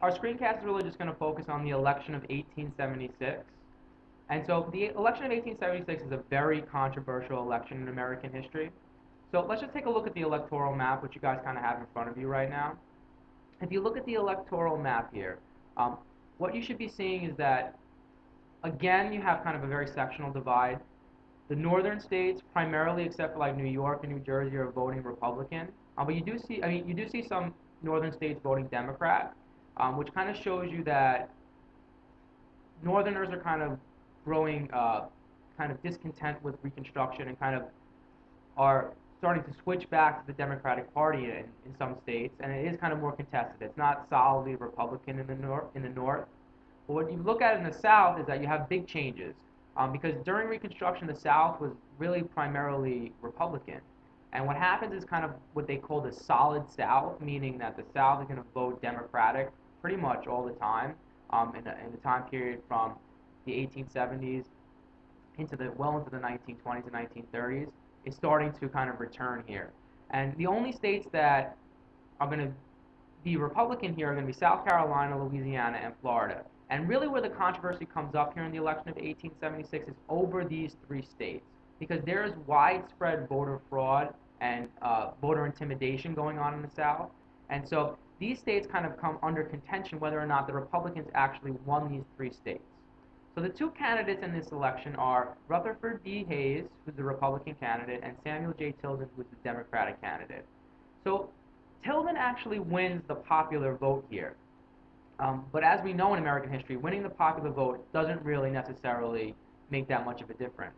our screencast is really just going to focus on the election of 1876. And so the election of 1876 is a very controversial election in American history. So let's just take a look at the electoral map, which you guys kind of have in front of you right now. If you look at the electoral map here, um, what you should be seeing is that, again, you have kind of a very sectional divide. The northern states, primarily except for like New York and New Jersey, are voting Republican. But you do see, I mean, you do see some northern states voting Democrat, which kind of shows you that Northerners are kind of growing kind of discontent with Reconstruction and kind of are starting to switch back to the Democratic Party in some states, and it is kind of more contested. It's not solidly Republican in the north. But what you look at in the South is that you have big changes, because during Reconstruction, the South was really primarily Republican. And what happens is kind of what they call the solid South, meaning that the South is going to vote Democratic pretty much all the time, in the time period from the 1870s into the 1920s and 1930s, is starting to kind of return here. And the only states that are going to be Republican here are going to be South Carolina, Louisiana, and Florida. And really where the controversy comes up here in the election of 1876 is over these three states, because there is widespread voter fraud and voter intimidation going on in the South. And so these states kind of come under contention whether or not the Republicans actually won these three states. So the two candidates in this election are Rutherford B. Hayes, who's the Republican candidate, and Samuel J. Tilden, who's the Democratic candidate. So Tilden actually wins the popular vote here. But as we know in American history, winning the popular vote doesn't really necessarily make that much of a difference.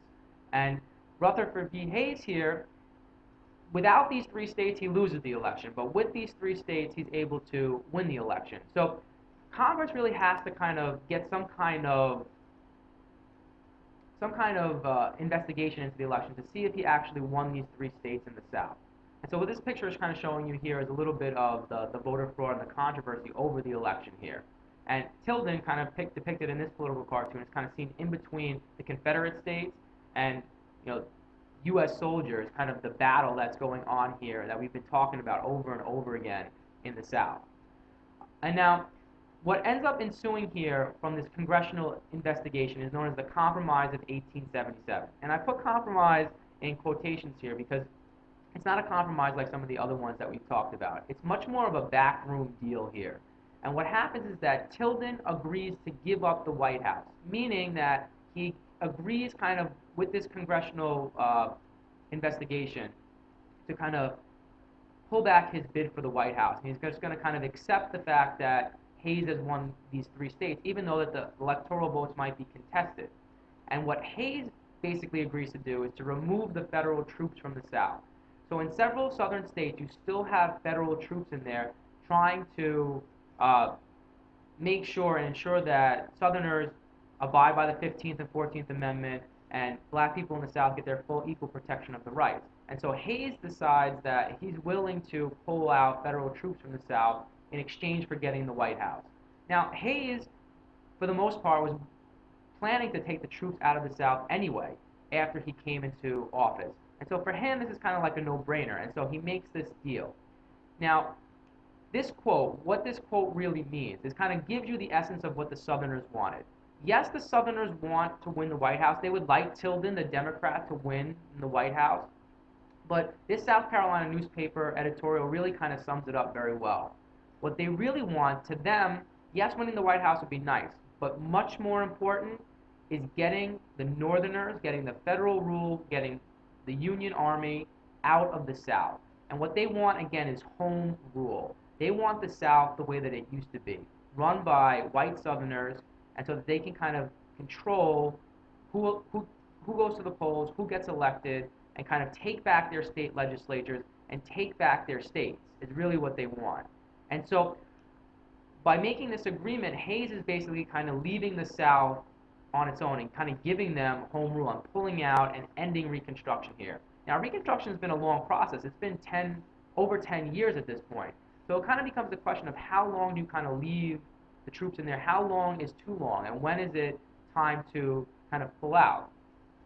And Rutherford B. Hayes here, without these three states, he loses the election. But with these three states, he's able to win the election. So Congress really has to kind of get some kind of investigation into the election to see if he actually won these three states in the South. And so what this picture is kind of showing you here is a little bit of the voter fraud and the controversy over the election here. And Tilden kind of depicted in this political cartoon is kind of seen in between the Confederate states and, you know, U.S. soldiers, kind of the battle that's going on here that we've been talking about over and over again in the South. And now, what ends up ensuing here from this congressional investigation is known as the Compromise of 1877. And I put compromise in quotations here because it's not a compromise like some of the other ones that we've talked about. It's much more of a backroom deal here. And what happens is that Tilden agrees to give up the White House, meaning that he agrees kind of with this congressional investigation to kind of pull back his bid for the White House. And he's just going to kind of accept the fact that Hayes has won these three states, even though that the electoral votes might be contested. And what Hayes basically agrees to do is to remove the federal troops from the South. So in several southern states, you still have federal troops in there trying to uh, make sure and ensure that Southerners abide by the 15th and 14th Amendment, and black people in the South get their full equal protection of the rights. And so Hayes decides that he's willing to pull out federal troops from the South in exchange for getting the White House. Now, Hayes, for the most part, was planning to take the troops out of the South anyway after he came into office. And so for him, this is kind of like a no-brainer. And so he makes this deal. Now, this quote, what this quote really means, is kind of gives you the essence of what the Southerners wanted. Yes, the Southerners want to win the White House. They would like Tilden, the Democrat, to win in the White House. But this South Carolina newspaper editorial really kind of sums it up very well. What they really want, to them, yes, winning the White House would be nice, but much more important is getting the Northerners, getting the federal rule, getting the Union Army out of the South. And what they want, again, is home rule. They want the South the way that it used to be, run by white Southerners, and so that they can kind of control who goes to the polls, who gets elected, and kind of take back their state legislatures and take back their states is really what they want. And so by making this agreement, Hayes is basically kind of leaving the South on its own and kind of giving them home rule and pulling out and ending Reconstruction here. Now, Reconstruction has been a long process. It's been over 10 years at this point. So it kind of becomes the question of how long do you kind of leave the troops in there? How long is too long? And when is it time to kind of pull out?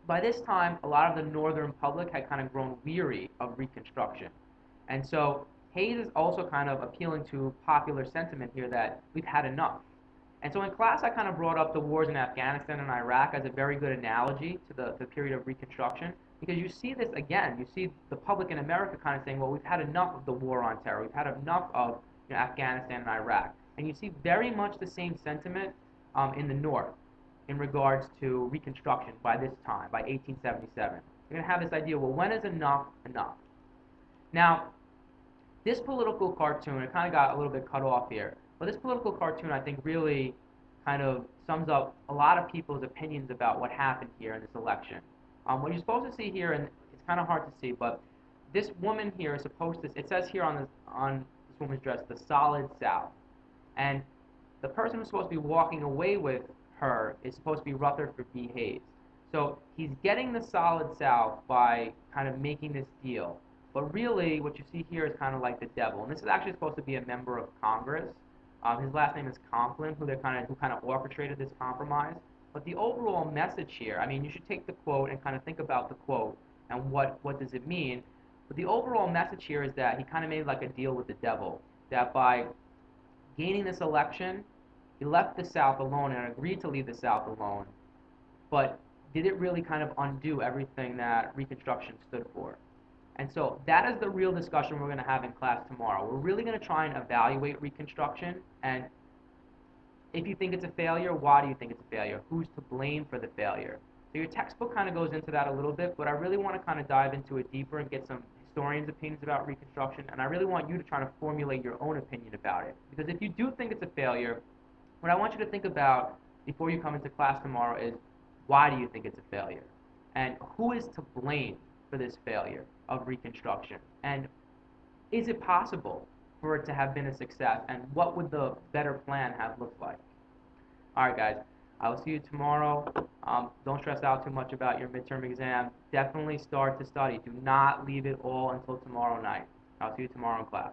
By this time, a lot of the northern public had kind of grown weary of Reconstruction. And so Hayes is also kind of appealing to popular sentiment here that we've had enough. And so in class, I kind of brought up the wars in Afghanistan and Iraq as a very good analogy to the period of Reconstruction, because you see this again. You see the public in America kind of saying, well, we've had enough of the war on terror. We've had enough of Afghanistan and Iraq. And you see very much the same sentiment in the North in regards to Reconstruction by this time, by 1877. You're going to have this idea, well, when is enough enough? Now, this political cartoon, it kind of got a little bit cut off here, but this political cartoon, I think, really kind of sums up a lot of people's opinions about what happened here in this election. What you're supposed to see here, and it's kind of hard to see, but this woman here is supposed to, it says here on this woman's dress, the solid South. And the person who's supposed to be walking away with her is supposed to be Rutherford B. Hayes. So he's getting the solid South by kind of making this deal. But really, what you see here is kind of like the devil. And this is actually supposed to be a member of Congress. His last name is Conklin, who kind of orchestrated this compromise. But the overall message here, I mean, you should take the quote and kind of think about the quote and what does it mean. But the overall message here is that he kind of made like a deal with the devil, that by gaining this election, he left the South alone and agreed to leave the South alone. But did it really kind of undo everything that Reconstruction stood for? And so that is the real discussion we're going to have in class tomorrow. We're really going to try and evaluate Reconstruction, and if you think it's a failure, why do you think it's a failure? Who's to blame for the failure? So your textbook kind of goes into that a little bit, but I really want to kind of dive into it deeper and get some historians' opinions about Reconstruction, and I really want you to try to formulate your own opinion about it. Because if you do think it's a failure, what I want you to think about before you come into class tomorrow is, why do you think it's a failure? And who is to blame for this failure of Reconstruction? And is it possible for it to have been a success? And what would the better plan have looked like? All right, guys. I will see you tomorrow. Don't stress out too much about your midterm exam. Definitely start to study. Do not leave it all until tomorrow night. I'll see you tomorrow in class.